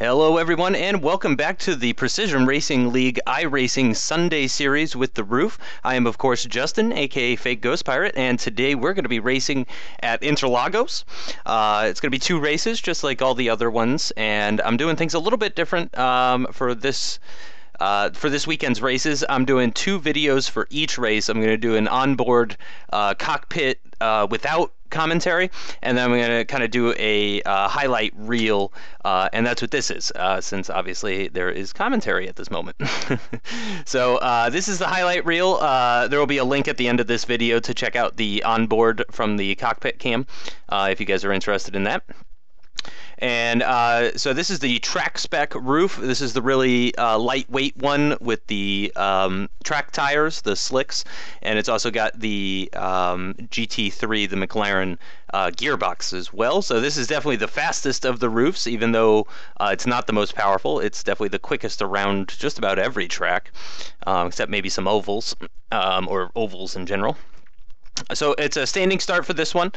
Hello everyone and welcome back to the Precision Racing League iRacing Sunday series with the RUF. I am of course Justin, aka Fake Ghost Pirate, and today we're going to be racing at Interlagos. It's going to be two races just like all the other ones, and I'm doing things a little bit different for this weekend's races. I'm doing two videos for each race. I'm going to do an onboard cockpit without commentary, and then I'm going to kind of do a highlight reel, and that's what this is, since obviously there is commentary at this moment. So this is the highlight reel. There will be a link at the end of this video to check out the onboard from the cockpit cam if you guys are interested in that. And so this is the track spec RUF. This is the really lightweight one with the track tires, the slicks, and it's also got the GT3, the McLaren gearbox as well. So this is definitely the fastest of the RUFs, even though it's not the most powerful. It's definitely the quickest around just about every track, except maybe some ovals, or ovals in general. So it's a standing start for this one.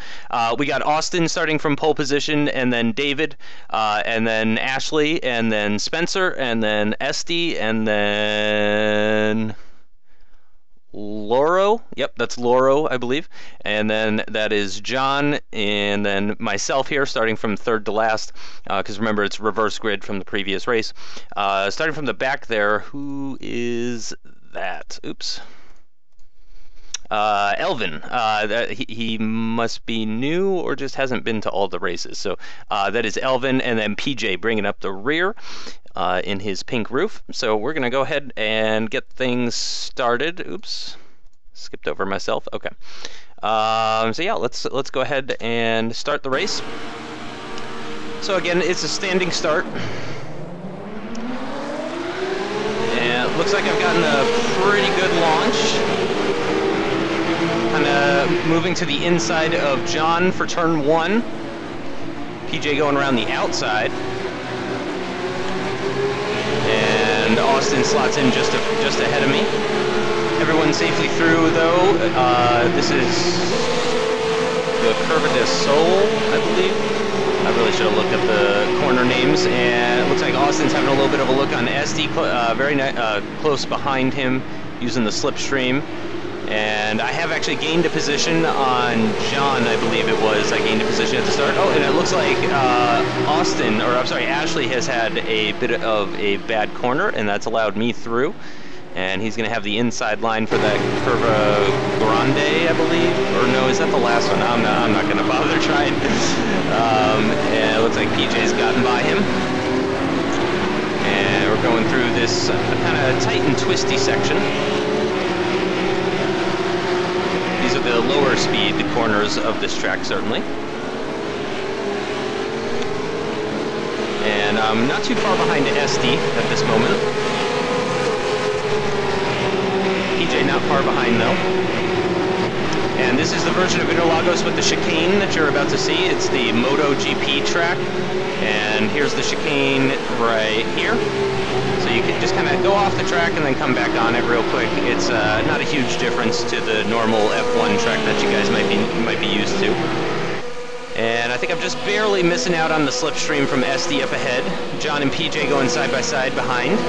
We got Austin starting from pole position, and then David, and then Ashley, and then Spencer, and then Esty, and then Lauro. Yep, that's Lauro, I believe. And then that is John, and then myself here, starting from third to last, because remember, it's reverse grid from the previous race. Starting from the back there, who is that? Oops. Elvin. He must be new or just hasn't been to all the races. So that is Elvin, and then PJ bringing up the rear in his pink RUF. So we're going to go ahead and get things started. Oops, skipped over myself. Okay. So yeah, let's go ahead and start the race. So again, it's a standing start. And it looks like I've gotten a pretty good launch. Kind of moving to the inside of John for turn one. PJ going around the outside. And Austin slots in just ahead of me. Everyone safely through though. This is the Curva del Sol, I believe. I really should have looked at the corner names. And it looks like Austin's having a little bit of a look on SD, very close behind him using the slipstream. And I have actually gained a position on John, I believe it was. I gained a position at the start. Oh, and it looks like Ashley has had a bit of a bad corner, and that's allowed me through. And he's going to have the inside line for that Curva Grande, I believe. Or no, is that the last one? I'm not going to bother trying. And it looks like PJ's gotten by him. And we're going through this kind of tight and twisty section. These are the lower speed corners of this track, certainly. And I'm not too far behind SD at this moment. PJ not far behind though. And this is the version of Interlagos with the chicane that you're about to see. It's the MotoGP track. And here's the chicane right here. So you can just kind of go off the track and then come back on it real quick. It's not a huge difference to the normal F1 track that you guys might be used to. And I think I'm just barely missing out on the slipstream from SD up ahead. John and PJ going side by side behind.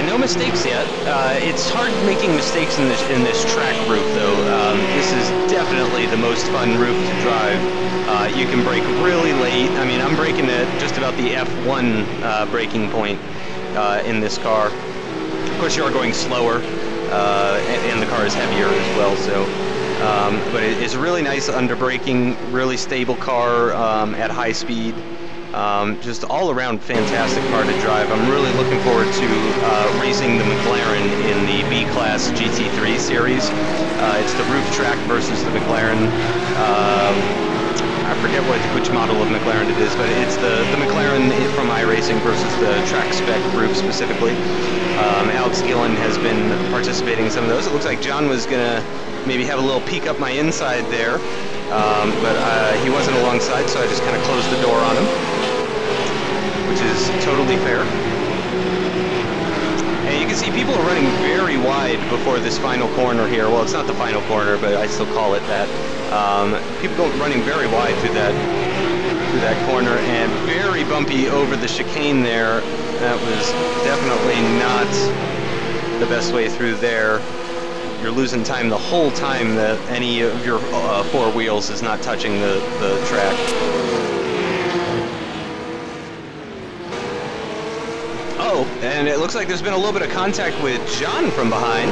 No mistakes yet. It's hard making mistakes in this track RUF though. This is definitely the most fun RUF to drive. You can brake really late. I mean, I'm braking at just about the F1 braking point in this car. Of course, you are going slower, and the car is heavier as well. So, but it's really nice under braking, really stable car at high speed. Just all around fantastic car to drive. I'm really looking forward to racing the McLaren in the B-Class GT3 series. It's the RUF Track versus the McLaren. I forget which model of McLaren it is, but it's the McLaren from iRacing versus the track spec RUF specifically. Alex Gillen has been participating in some of those. It looks like John was going to maybe have a little peek up my inside there, but he wasn't alongside, so I just kind of closed the door on him, which is totally fair. before this final corner here. Well, it's not the final corner, but I still call it that. People go running very wide through that corner, and very bumpy over the chicane there. That was definitely not the best way through there. You're losing time the whole time that any of your four wheels is not touching the track. Oh, and it looks like there's been a little bit of contact with John from behind,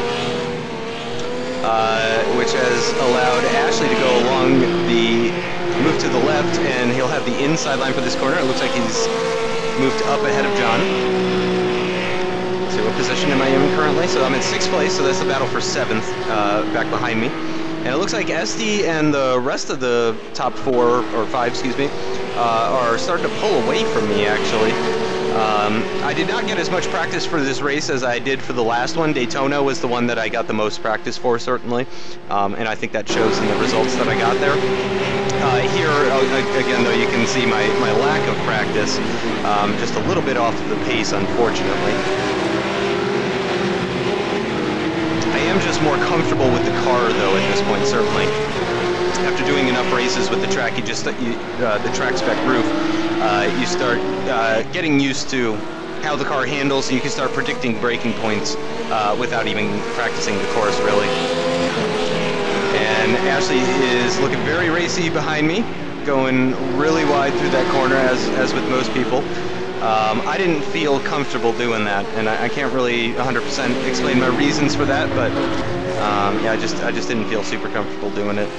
which has allowed Ashley to go along the move to the left, and he'll have the inside line for this corner. It looks like he's moved up ahead of John. Let's see, what position am I in currently? So I'm in 6th place, so that's the battle for 7th, back behind me. And it looks like SD and the rest of the top 4, or 5, excuse me, are starting to pull away from me, actually. I did not get as much practice for this race as I did for the last one. Daytona was the one that I got the most practice for, certainly, and I think that shows in the results that I got there. Here, again, though, you can see my lack of practice, just a little bit off the pace, unfortunately. I am just more comfortable with the car, though, at this point, certainly. After doing enough races with the track, the track spec roof, you start getting used to how the car handles, and you can start predicting braking points without even practicing the course, really. And Ashley is looking very racy behind me, going really wide through that corner, as with most people. I didn't feel comfortable doing that, and I can't really 100% explain my reasons for that, but yeah, I just didn't feel super comfortable doing it.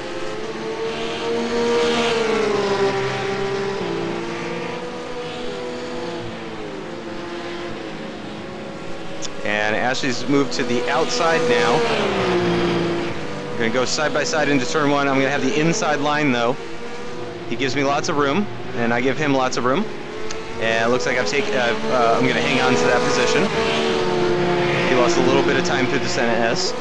And Ashley's moved to the outside now. We're going to go side by side into turn 1. I'm going to have the inside line, though. He gives me lots of room, and I give him lots of room. And it looks like I'm going to hang on to that position. He lost a little bit of time through the Senna S.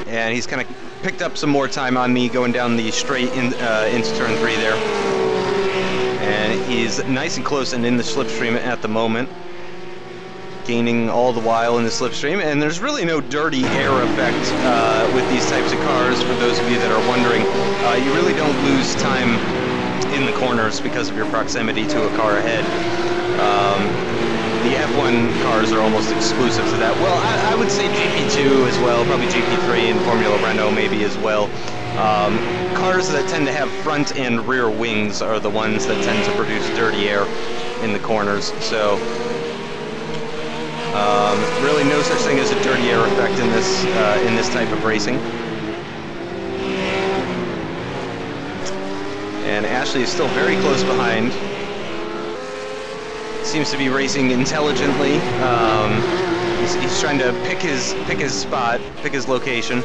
And he's kind of picked up some more time on me going down the straight into turn 3 there. And he's nice and close and in the slipstream at the moment, gaining all the while in the slipstream. And there's really no dirty air effect with these types of cars, for those of you that are wondering. You really don't lose time in the corners because of your proximity to a car ahead. The F1 cars are almost exclusive to that. Well, I would say GP2 as well, probably GP3 and Formula Renault maybe as well. Cars that tend to have front and rear wings are the ones that tend to produce dirty air in the corners. So really no such thing as a dirty air effect in this type of racing. And Ashley is still very close behind. Seems to be racing intelligently. He's trying to pick his spot, pick his location.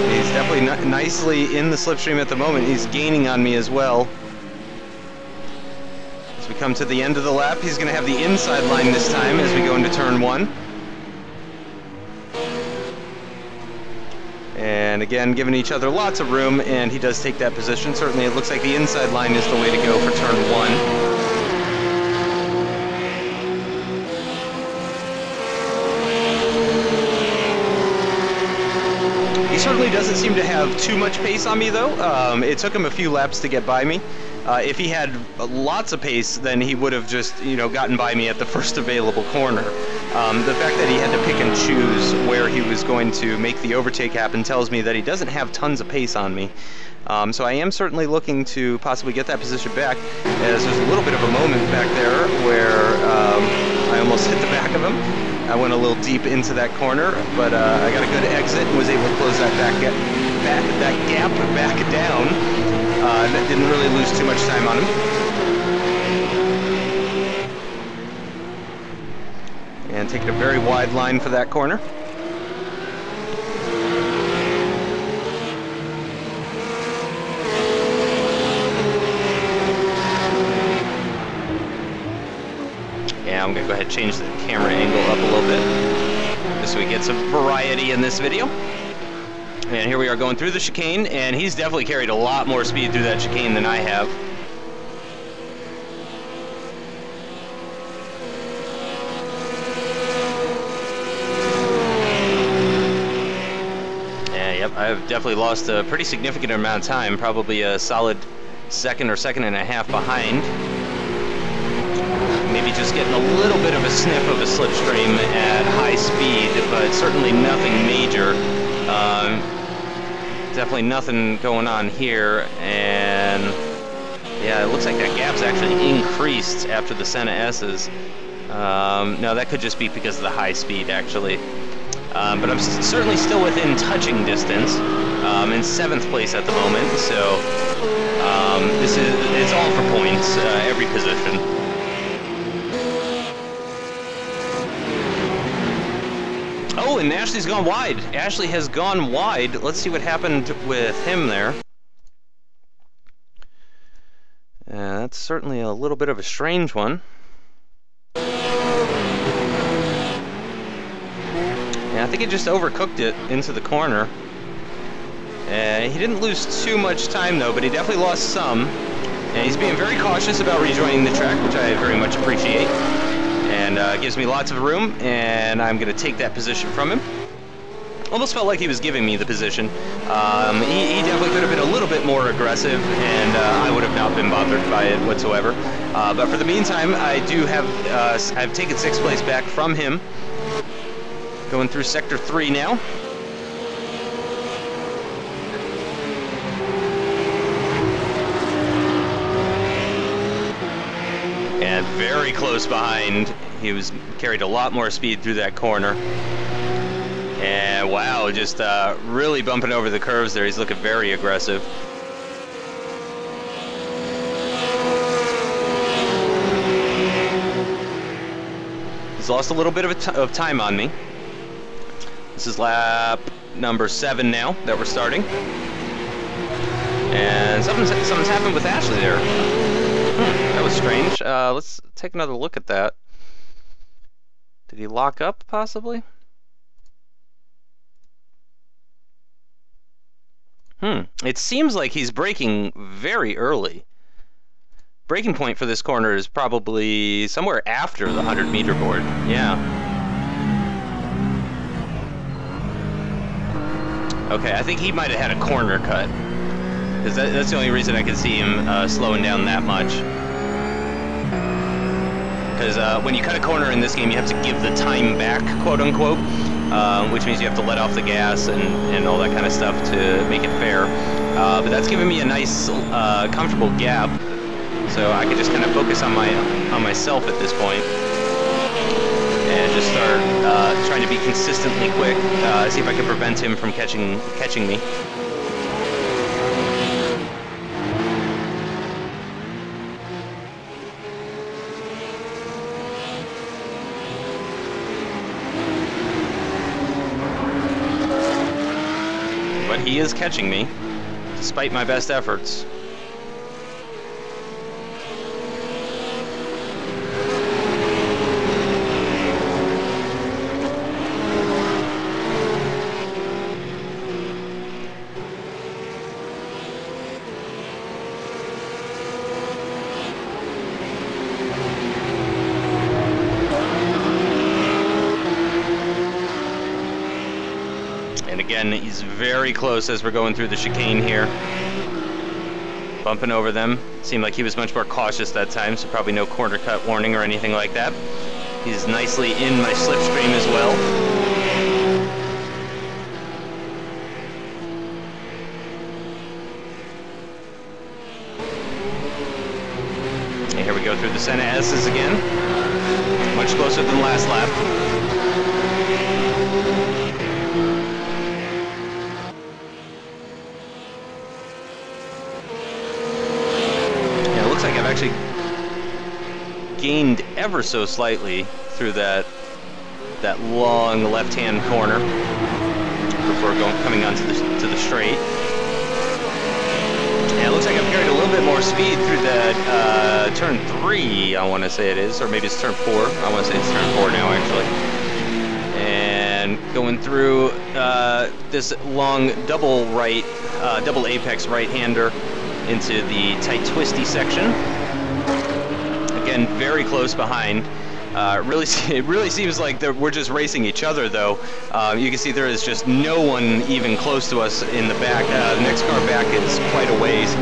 He's definitely nicely in the slipstream at the moment. He's gaining on me as well. As we come to the end of the lap, he's going to have the inside line this time as we go into turn 1. And again, giving each other lots of room, and he does take that position. Certainly it looks like the inside line is the way to go for turn 1. He certainly doesn't seem to have too much pace on me, though. It took him a few laps to get by me. If he had lots of pace, then he would have just, gotten by me at the first available corner. The fact that he had to pick and choose where he was going to make the overtake happen tells me that he doesn't have tons of pace on me. So I am certainly looking to possibly get that position back, as there's a little bit of a moment back there where I almost hit the back of him. I went a little deep into that corner, but I got a good exit and was able to close that gap back down. Didn't really lose too much time on him. And taking a very wide line for that corner. Yeah, I'm going to go ahead and change the camera angle up a little bit, just so we get some variety in this video. And here we are going through the chicane, and he's definitely carried a lot more speed through that chicane than I have. I've definitely lost a pretty significant amount of time, probably a solid second or second and a half behind. Maybe just getting a little bit of a sniff of a slipstream at high speed, but certainly nothing major. Definitely nothing going on here, and yeah, it looks like that gap's actually increased after the Senna S's. No, that could just be because of the high speed, actually. But I'm certainly still within touching distance, in 7th place at the moment, so it's all for points, every position. Oh, and Ashley's gone wide. Ashley has gone wide. Let's see what happened with him there. That's certainly a little bit of a strange one. Yeah, I think he just overcooked it into the corner. He didn't lose too much time though, but he definitely lost some. And he's being very cautious about rejoining the track, which I very much appreciate. And gives me lots of room, and I'm going to take that position from him. Almost felt like he was giving me the position. He definitely could have been a little bit more aggressive, and I would have not been bothered by it whatsoever. But for the meantime, I do have I've taken 6th place back from him. Going through Sector 3 now. And very close behind. He was carried a lot more speed through that corner. And wow, just really bumping over the curves there. He's looking very aggressive. He's lost a little bit of time on me. This is lap number 7 now that we're starting. And something's happened with Ashley there. That was strange. Let's take another look at that. Did he lock up, possibly? It seems like he's braking very early. Braking point for this corner is probably somewhere after the 100-meter board. Yeah. Okay, I think he might have had a corner cut, because that's the only reason I could see him slowing down that much. Because when you cut a corner in this game, you have to give the time back, quote-unquote, which means you have to let off the gas and all that kind of stuff to make it fair. But that's giving me a nice, comfortable gap, so I can just kind of focus on myself at this point. And just start trying to be consistently quick, see if I can prevent him from catching me. But he is catching me, despite my best efforts. And again, he's very close as we're going through the chicane here. Bumping over them. Seemed like he was much more cautious that time, so probably no corner cut warning or anything like that. He's nicely in my slipstream as well. And here we go through the Senna S's again. Much closer than last lap. I've actually gained ever so slightly through that long left-hand corner before coming onto the straight. And it looks like I've carried a little bit more speed through that turn 3, I want to say it is, or maybe it's turn 4. I want to say it's turn 4 now, actually. and going through this long double apex right-hander into the tight twisty section. Again, very close behind. It really seems like we're just racing each other, though. You can see there is just no one even close to us in the back. The next car back is quite a ways.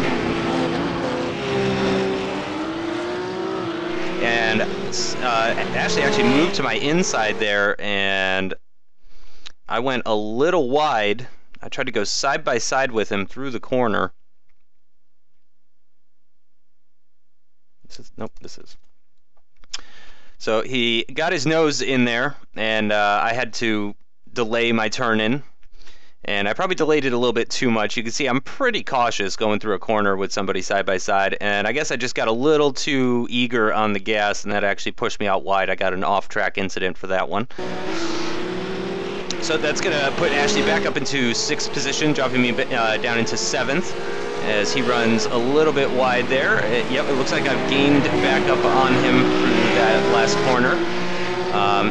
And Ashley actually moved to my inside there, and I went a little wide. I tried to go side by side with him through the corner. This is. So he got his nose in there, and I had to delay my turn in. And I probably delayed it a little bit too much. You can see I'm pretty cautious going through a corner with somebody side by side, and I guess I just got a little too eager on the gas, and that actually pushed me out wide. I got an off-track incident for that one. So that's going to put Ashley back up into 6th position, dropping me down into 7th. As he runs a little bit wide there. Yep, it looks like I've gained back up on him through that last corner.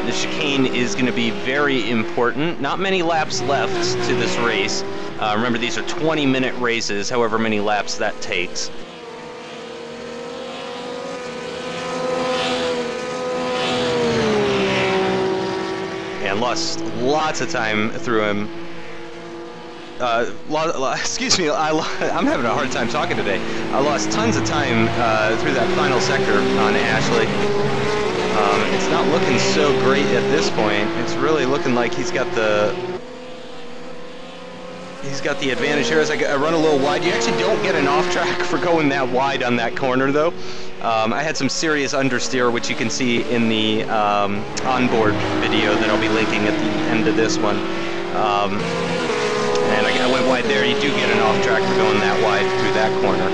The chicane is going to be very important. Not many laps left to this race. Remember, these are 20-minute races, however many laps that takes. And lost lots of time through him. Excuse me, I'm having a hard time talking today. I lost tons of time through that final sector on Ashley. It's not looking so great at this point. It's really looking like he's got the advantage here as I run a little wide. You actually don't get an off track for going that wide on that corner, though. I had some serious understeer, which you can see in the onboard video that I'll be linking at the end of this one. And I went wide there. You do get an off track for going that wide through that corner.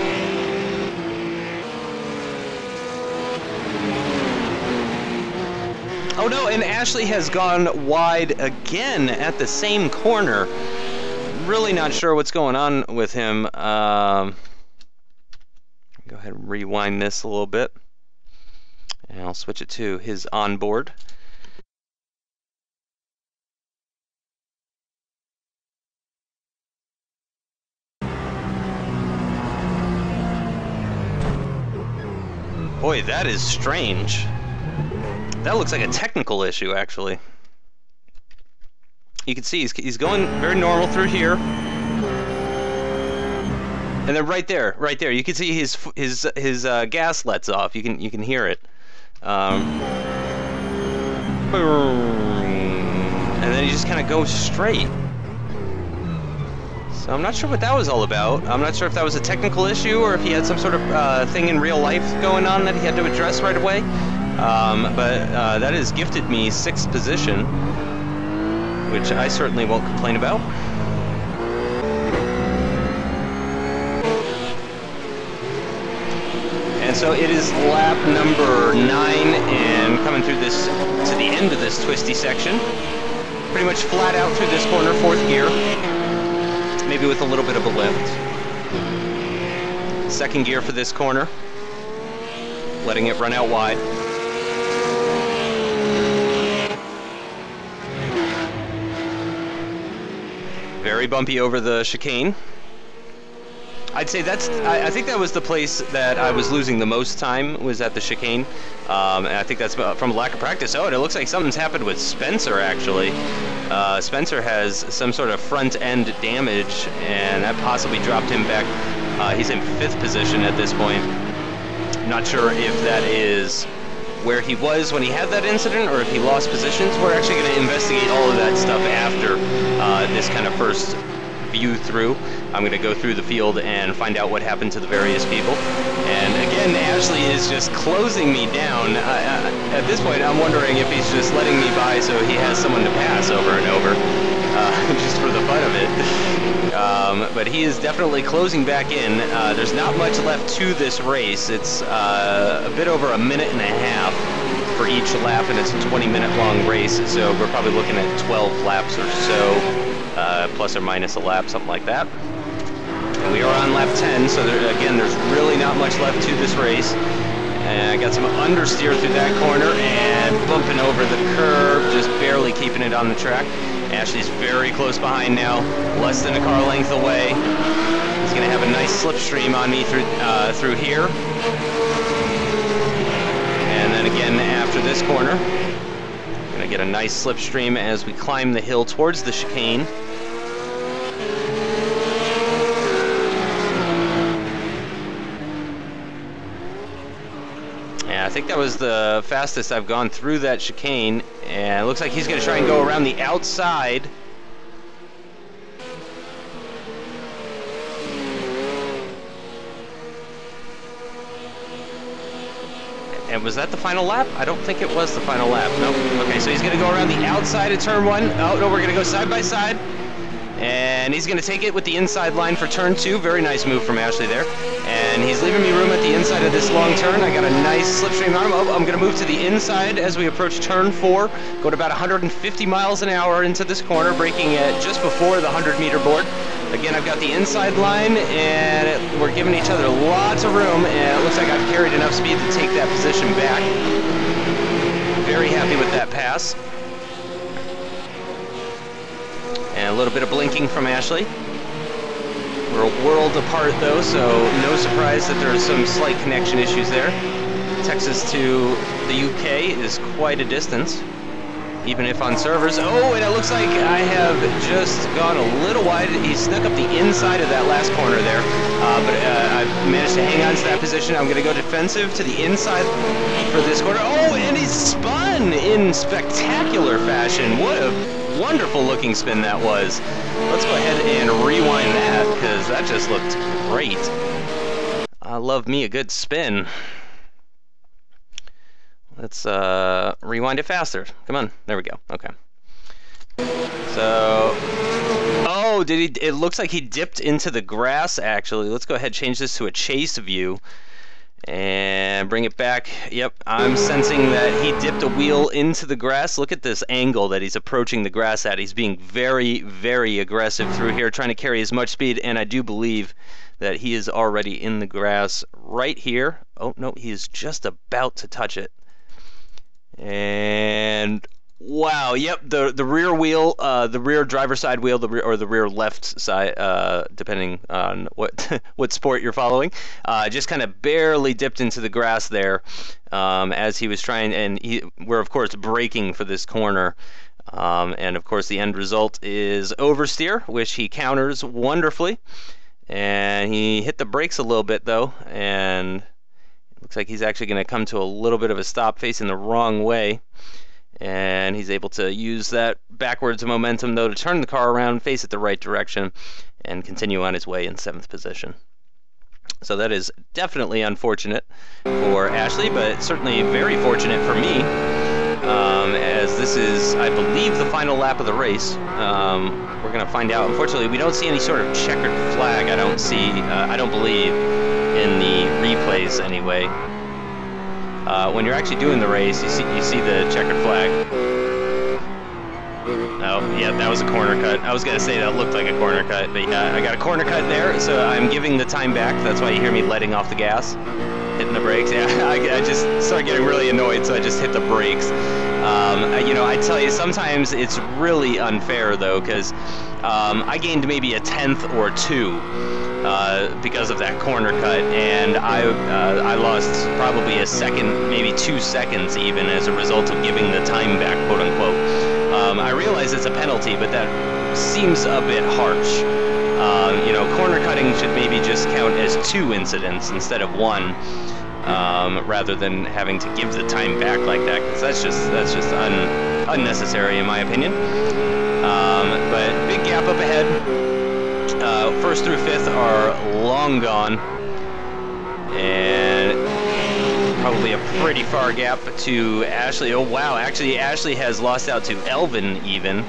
Oh no, and Ashley has gone wide again at the same corner. Really not sure what's going on with him. Go ahead and rewind this a little bit. And I'll switch it to his onboard. Boy, that is strange. That looks like a technical issue, actually. You can see he's going very normal through here, and then right there, you can see his gas lets off. You can hear it, and then he just kind of goes straight. So I'm not sure what that was all about. I'm not sure if that was a technical issue or if he had some sort of thing in real life going on that he had to address right away. But that has gifted me 6th position, which I certainly won't complain about. And so it is lap number 9, and coming through this to the end of this twisty section. Pretty much flat out through this corner, 4th gear. Maybe with a little bit of a lift. 2nd gear for this corner. Letting it run out wide. Very bumpy over the chicane. I'd say I think that was the place that I was losing the most time, was at the chicane. And I think that's from lack of practice. Oh, and it looks like something's happened with Spencer, actually. Spencer has some sort of front end damage, and that possibly dropped him back. He's in 5th position at this point. Not sure if that is where he was when he had that incident, or if he lost positions. We're actually going to investigate all of that stuff after this kind of first view through. I'm going to go through the field and find out what happened to the various people. And again, Ashley is just closing me down. At this point, I'm wondering if he's just letting me by so he has someone to pass over and over, just for the fun of it. But he is definitely closing back in. There's not much left to this race. It's a bit over a minute and a half for each lap, and it's a 20-minute long race, so we're probably looking at 12 laps or so, plus or minus a lap, something like that. And we are on lap 10, so again, there's really not much left to this race. And I got some understeer through that corner and bumping over the curb, just barely keeping it on the track. Ashley's very close behind now, less than a car length away. He's going to have a nice slipstream on me through here. And then again after this corner, going to get a nice slipstream as we climb the hill towards the chicane. I think that was the fastest I've gone through that chicane, and it looks like he's going to try and go around the outside. And was that the final lap? I don't think it was the final lap. No. Okay, so he's going to go around the outside of turn 1. Oh, no, we're going to go side by side. And he's going to take it with the inside line for turn 2. Very nice move from Ashley there. And he's leaving me room at the inside of this long turn. I got a nice slipstream on him. Oh, I'm going to move to the inside as we approach turn 4. Go to about 150 miles an hour into this corner, braking at just before the 100-meter board. Again, I've got the inside line, and we're giving each other lots of room, and it looks like I've carried enough speed to take that position back. Very happy with that pass. And a little bit of blinking from Ashley. We're a world apart though, so no surprise that there are some slight connection issues there. Texas to the UK is quite a distance, even if on servers. Oh, and it looks like I have just gone a little wide. He snuck up the inside of that last corner there, but I've managed to hang on to that position. I'm going to go defensive to the inside for this corner. Oh, and he spun in spectacular fashion. What a wonderful looking spin that was. Let's go ahead and rewind that, because that just looked great. I love me a good spin. Let's rewind it faster. Come on, there we go. Okay. So, oh, it looks like he dipped into the grass actually. Let's go ahead and change this to a chase view and bring it back. Yep, I'm sensing that he dipped a wheel into the grass. Look at this angle that he's approaching the grass at. He's being very, very aggressive through here, trying to carry as much speed, and I do believe that he is already in the grass right here. Oh, no, he is just about to touch it. And wow, yep, the rear wheel, the rear driver's side wheel, or the rear left side, depending on what sport you're following, just kind of barely dipped into the grass there as he was trying, and we're of course braking for this corner, and of course the end result is oversteer, which he counters wonderfully, and he hit the brakes a little bit though, and looks like he's actually going to come to a little bit of a stop facing the wrong way. And he's able to use that backwards momentum, though, to turn the car around, face it the right direction, and continue on his way in 7th position. So that is definitely unfortunate for Ashley, but certainly very fortunate for me, as this is, I believe, the final lap of the race. We're going to find out. Unfortunately, we don't see any sort of checkered flag. I don't believe, in the replays anyway. When you're actually doing the race, you see the checkered flag. Oh, yeah, that was a corner cut. I was going to say that looked like a corner cut, but yeah, I got a corner cut there, so I'm giving the time back. That's why you hear me letting off the gas, hitting the brakes. Yeah, I just started getting really annoyed, so I just hit the brakes. You know, I tell you, sometimes it's really unfair, though, because I gained maybe a 1/10 or 2 because of that corner cut, and I lost probably a second, maybe 2 seconds even, as a result of giving the time back, quote unquote. I realize it's a penalty, but that seems a bit harsh. You know, corner cutting should maybe just count as 2 incidents instead of 1, rather than having to give the time back like that, because that's just unnecessary in my opinion. But big gap up ahead. 1st through 5th are long gone, and probably a pretty far gap to Ashley. Oh wow, actually Ashley has lost out to Elvin even.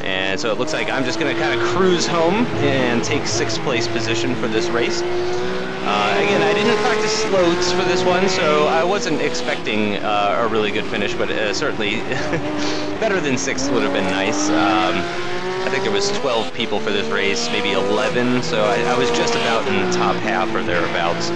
And so it looks like I'm just going to kind of cruise home and take 6th place position for this race. Again, I didn't practice floats for this one, so I wasn't expecting a really good finish, but certainly better than 6th would have been nice. I think there was 12 people for this race, maybe 11, so I was just about in the top half or thereabouts.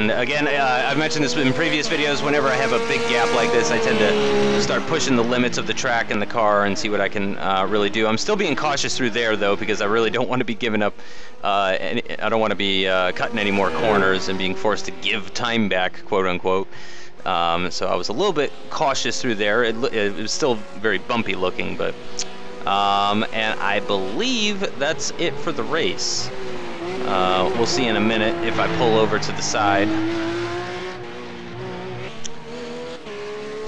And again, I've mentioned this in previous videos, whenever I have a big gap like this, I tend to start pushing the limits of the track and the car and see what I can really do. I'm still being cautious through there, though, because I really don't want to be giving up, I don't want to be cutting any more corners and being forced to give time back, quote-unquote. So I was a little bit cautious through there. It was still very bumpy looking, but... and I believe that's it for the race. We'll see in a minute if I pull over to the side.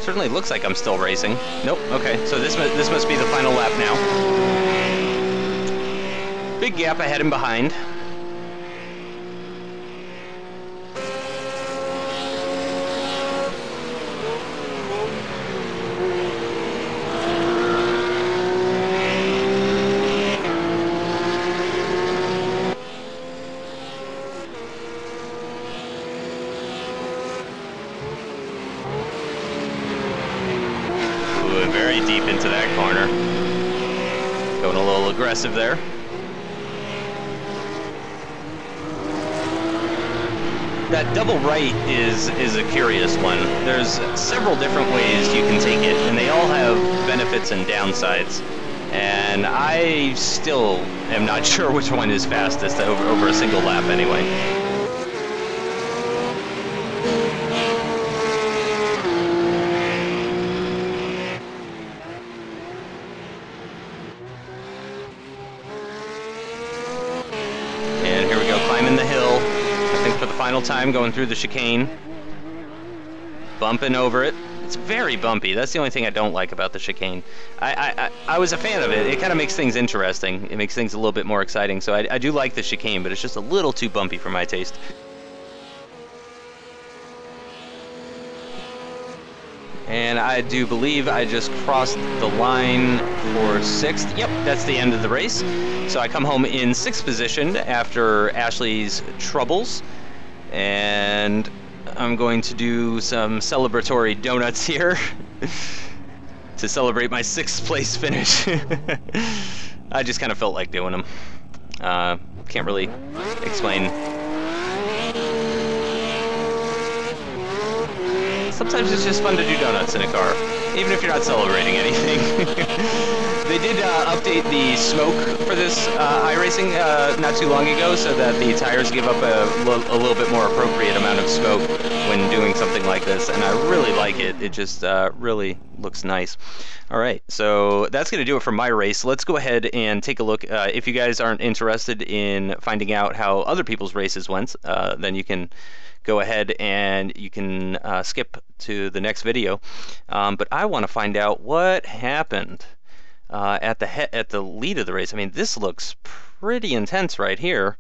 Certainly looks like I'm still racing. Nope, okay, so this must be the final lap now. Big gap ahead and behind. Very deep into that corner. Going a little aggressive there. That double right is a curious one. There's several different ways you can take it, and they all have benefits and downsides. And I still am not sure which one is fastest over a single lap anyway. Final time going through the chicane, bumping over it. It's very bumpy. That's the only thing I don't like about the chicane. I was a fan of it. It kind of makes things interesting. It makes things a little bit more exciting. So I do like the chicane, but it's just a little too bumpy for my taste. And I do believe I just crossed the line for 6th. Yep, that's the end of the race. So I come home in 6th position after Ashley's troubles. And I'm going to do some celebratory donuts here to celebrate my 6th place finish. I just kind of felt like doing them. Can't really explain. Sometimes it's just fun to do donuts in a car, even if you're not celebrating anything. They did update the smoke for this iRacing not too long ago, so that the tires give up a little bit more appropriate amount of smoke when doing something like this, and I really like it. It just really looks nice. All right, so that's going to do it for my race. Let's go ahead and take a look. If you guys aren't interested in finding out how other people's races went, then you can go ahead and you can skip to the next video. But I want to find out what happened at the lead of the race. I mean, this looks pretty intense right here.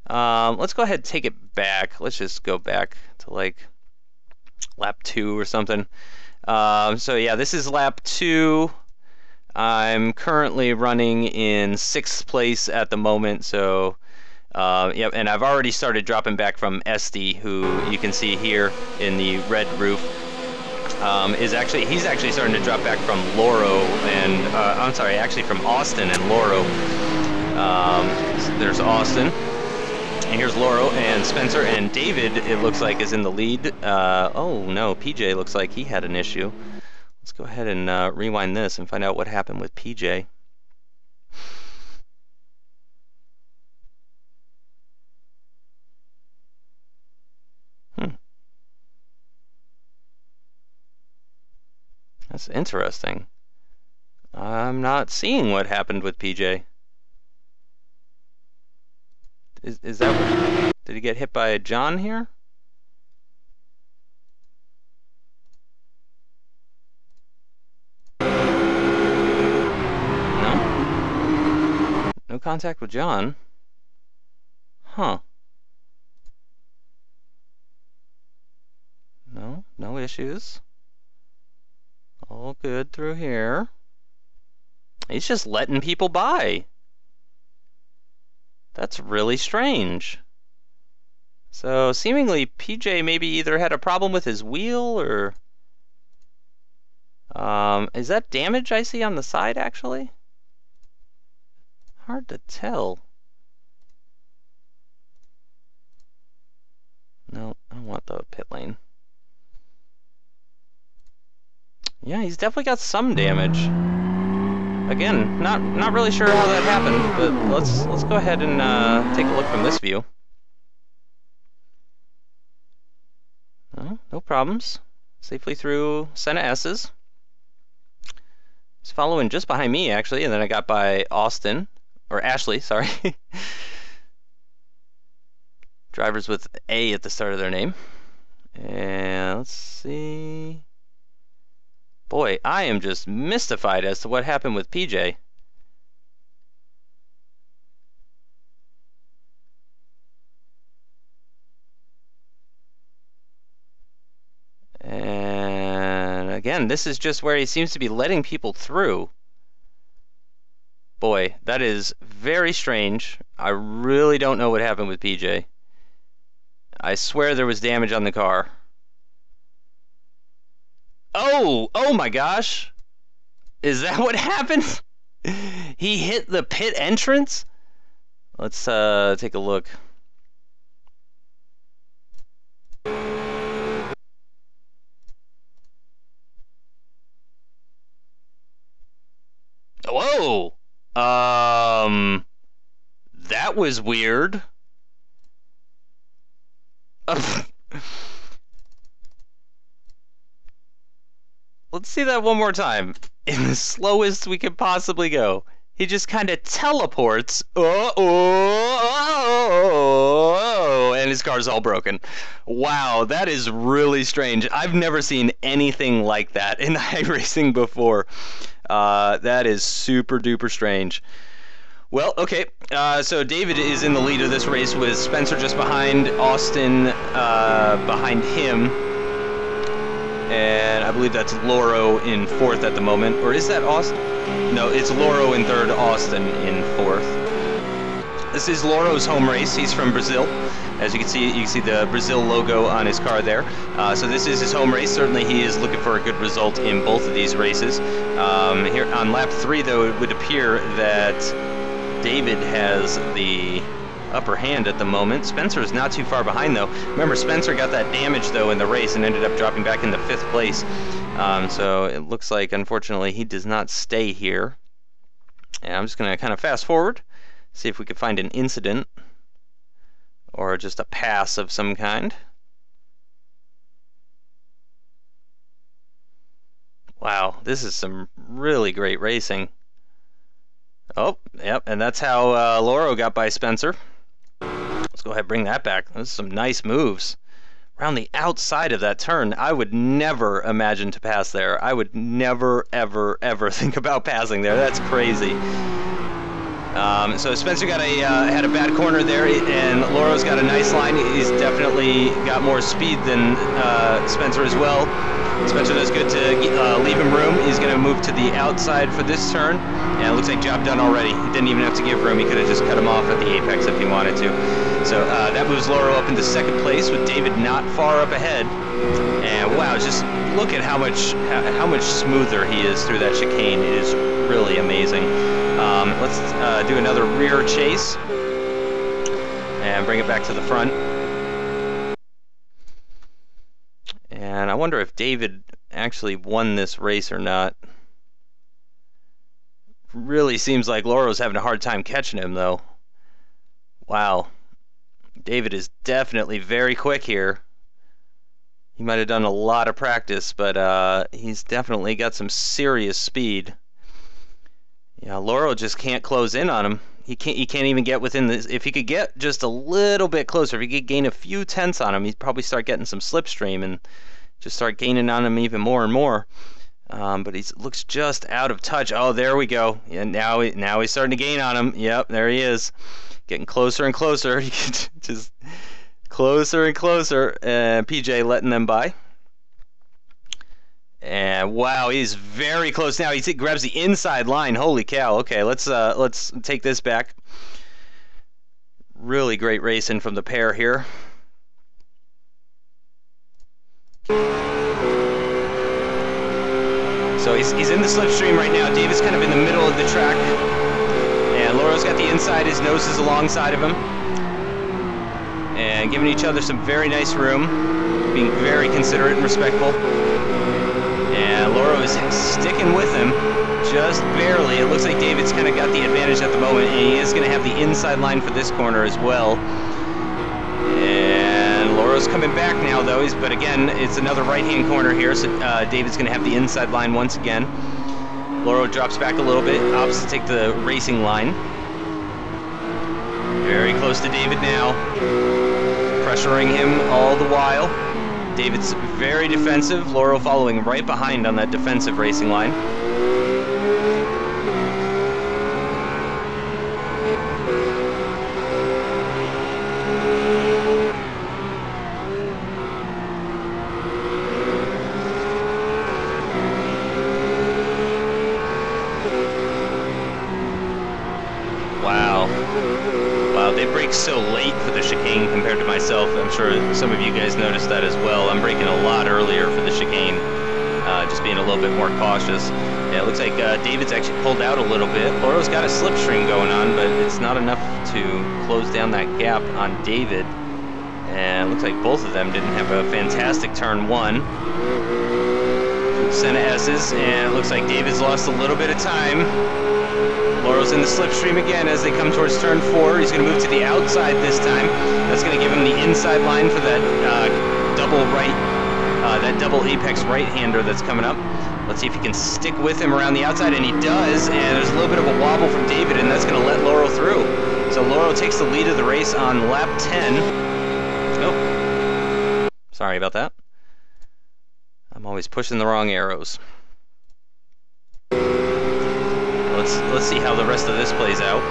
Let's go ahead and take it back. Let's just go back to like lap 2 or something. So yeah, this is lap 2. I'm currently running in 6th place at the moment, so yep, and I've already started dropping back from Esty, who you can see here in the red roof. He's actually starting to drop back from Loro and I'm sorry, actually from Austin and Loro. So there's Austin, and here's Loro and Spencer, and David, it looks like, is in the lead. Oh no, PJ looks like he had an issue. Let's go ahead and rewind this and find out what happened with PJ. That's interesting. I'm not seeing what happened with PJ. Is that what, did he get hit by John here? No? No contact with John? Huh. No, no issues. All good through here. He's just letting people by. That's really strange. So seemingly PJ maybe either had a problem with his wheel or... is that damage I see on the side actually? Hard to tell. No, I don't want the pit lane. Yeah, he's definitely got some damage. Again, not really sure how that happened, but let's go ahead and take a look from this view. No problems. Safely through Senna S's. He's following just behind me, actually, and then I got by Austin, or Ashley, sorry. Drivers with A at the start of their name. And let's see. Boy, I am just mystified as to what happened with PJ. And again, this is just where he seems to be letting people through. Boy, that is very strange. I really don't know what happened with PJ. I swear there was damage on the car. Oh my gosh. Is that what happened? He hit the pit entrance? Let's take a look. Whoa! That was weird. Let's see that one more time. In the slowest we could possibly go. He just kind of teleports. And his car's all broken. Wow, that is really strange. I've never seen anything like that in iRacing before. That is super duper strange. Well, okay, so David is in the lead of this race with Spencer just behind, Austin behind him, and I believe that's Loro in fourth at the moment. Or is that Austin? No, it's Loro in third, Austin in fourth. This is Loro's home race. He's from Brazil. As you can see the Brazil logo on his car there. So this is his home race. Certainly he is looking for a good result in both of these races. Here on lap 3, though, it would appear that David has the upper hand at the moment. Spencer is not too far behind, though. Remember, Spencer got that damage, though, in the race and ended up dropping back into 5th place. So it looks like, unfortunately, he does not stay here. And I'm just going to kind of fast forward, see if we can find an incident or just a pass of some kind. Wow, this is some really great racing. Oh, yep, and that's how Loro got by Spencer. Let's go ahead and bring that back. Those are some nice moves. Around the outside of that turn, I would never imagine to pass there. I would never, ever, ever think about passing there. That's crazy. So Spencer got had a bad corner there, and Loro's got a nice line. He's definitely got more speed than Spencer as well. Spencer does good to leave him room. He's going to move to the outside for this turn, and it looks like job done already. He didn't even have to give room. He could have just cut him off at the apex if he wanted to. So that moves Loro up into 2nd place with David not far up ahead. And wow, just look at how much smoother he is through that chicane. It is really amazing. Let's do another rear chase and bring it back to the front. And I wonder if David actually won this race or not. Really seems like Loro's having a hard time catching him, though. Wow. David is definitely very quick here. He might have done a lot of practice, but he's definitely got some serious speed. Yeah, Loro just can't close in on him. He can't even get within this. If he could get just a little bit closer, if he could gain a few tenths on him, he'd probably start getting some slipstream and just start gaining on him even more and more. But he looks just out of touch. Oh, there we go. And now he's starting to gain on him. Yep, there he is. Getting closer and closer. Just closer and closer. And PJ letting them by. And wow, he's very close now. He grabs the inside line. Holy cow. Okay, let's take this back. Really great racing from the pair here. So he's in the slipstream right now. David's kind of in the middle of the track. And Loro's got the inside. His nose is alongside of him. And and giving each other some very nice room, being very considerate and respectful. And Lauro is sticking with him, just barely. It looks like David's kind of got the advantage at the moment, and he is going to have the inside line for this corner as well. And Lauro's coming back now, though. But again, it's another right-hand corner here, so David's going to have the inside line once again. Lauro drops back a little bit, opts to take the racing line. Very close to David now, pressuring him all the while. David's very defensive, Lauro following right behind on that defensive racing line. Wow, they brake so late for the chicane compared to myself. I'm sure some of you guys noticed that as well. I'm braking a lot earlier for the chicane, just being a little bit more cautious. Yeah, it looks like David's actually pulled out a little bit. Lauro's got a slipstream going on, but it's not enough to close down that gap on David. And it looks like both of them didn't have a fantastic turn one. Set of S's, and it looks like David's lost a little bit of time. Lauro's in the slipstream again as they come towards turn 4. He's going to move to the outside this time. That's going to give him the inside line for that double apex right-hander that's coming up. Let's see if he can stick with him around the outside, and he does. And there's a little bit of a wobble from David, and that's going to let Lauro through. So Lauro takes the lead of the race on lap 10. Oh, sorry about that. I'm always pushing the wrong arrows. Let's see how the rest of this plays out.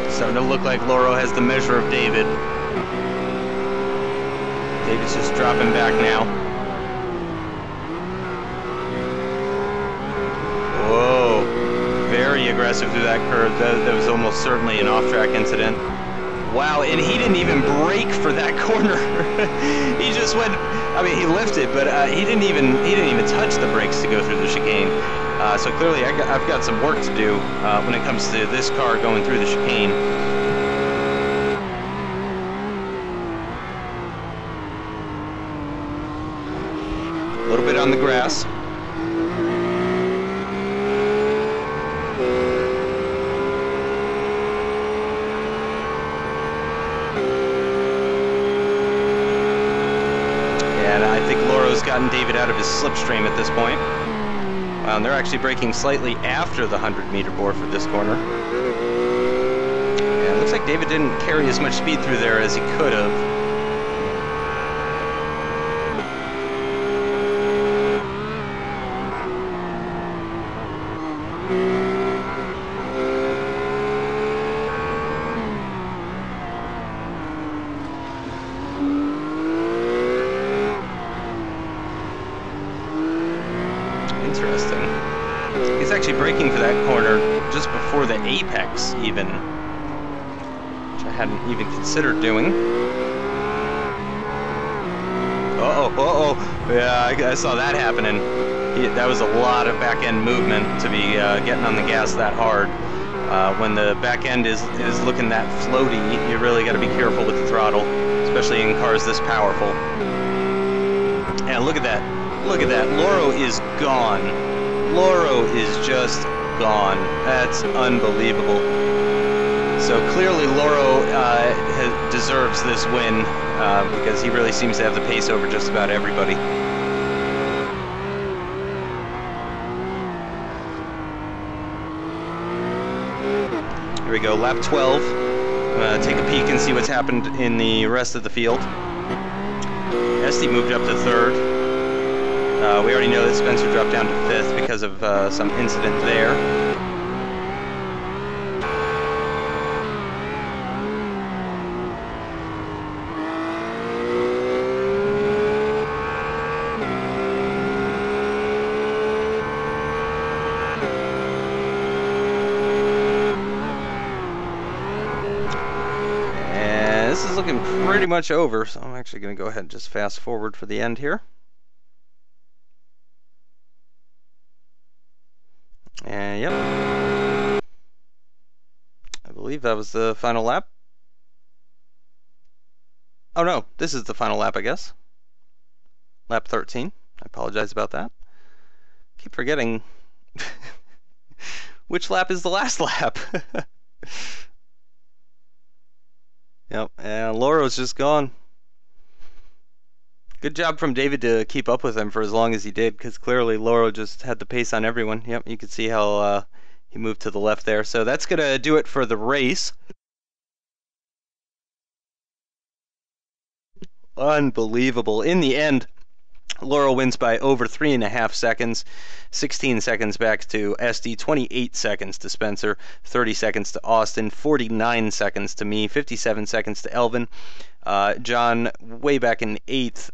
Starting to look like Lauro has the measure of David. David's just dropping back now. Whoa, very aggressive through that curve. That was almost certainly an off-track incident. Wow, and he didn't even brake for that corner. He just went, I mean, he lifted, but he didn't even touch the brakes to go through the chicane. So clearly I've got some work to do when it comes to this car going through the chicane. A little bit on the grass. And I think Lauro's gotten David out of his slipstream at this point. And they're actually braking slightly after the 100-meter board for this corner. And it looks like David didn't carry as much speed through there as he could have. Interesting. He's actually braking for that corner just before the apex even, which I hadn't even considered doing. Uh-oh. Yeah, I saw that happening. That was a lot of back-end movement to be getting on the gas that hard. When the back end is looking that floaty, you really got to be careful with the throttle, especially in cars this powerful. And look at that. Look at that. Lauro is gone. Lauro is just gone. That's unbelievable. So clearly Lauro deserves this win because he really seems to have the pace over just about everybody. Here we go, lap 12. I'm going to take a peek and see what's happened in the rest of the field. Esty moved up to 3rd. We already know that Spencer dropped down to 5th because of some incident there. pretty much over, so I'm actually going to go ahead and just fast forward for the end here. And yep, I believe that was the final lap. Oh no, this is the final lap, I guess. Lap 13. I apologize about that. Keep forgetting which lap is the last lap. Yep, and Laura's just gone. Good job from David to keep up with him for as long as he did, because clearly Laura just had the pace on everyone. Yep, you can see how he moved to the left there. So that's going to do it for the race. Unbelievable. In the end, Laurel wins by over 3.5 seconds, 16 seconds back to SD, 28 seconds to Spencer, 30 seconds to Austin, 49 seconds to me, 57 seconds to Elvin. John, way back in 8th.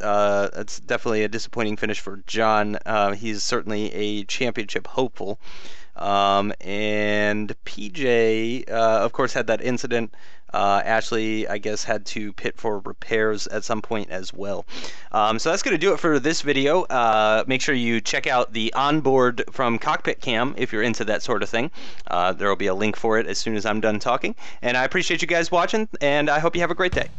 That's definitely a disappointing finish for John. He's certainly a championship hopeful. And PJ, of course, had that incident. Ashley, I guess, had to pit for repairs at some point as well. So that's going to do it for this video. Make sure you check out the onboard from Cockpit Cam if you're into that sort of thing. There will be a link for it as soon as I'm done talking. And I appreciate you guys watching, and I hope you have a great day.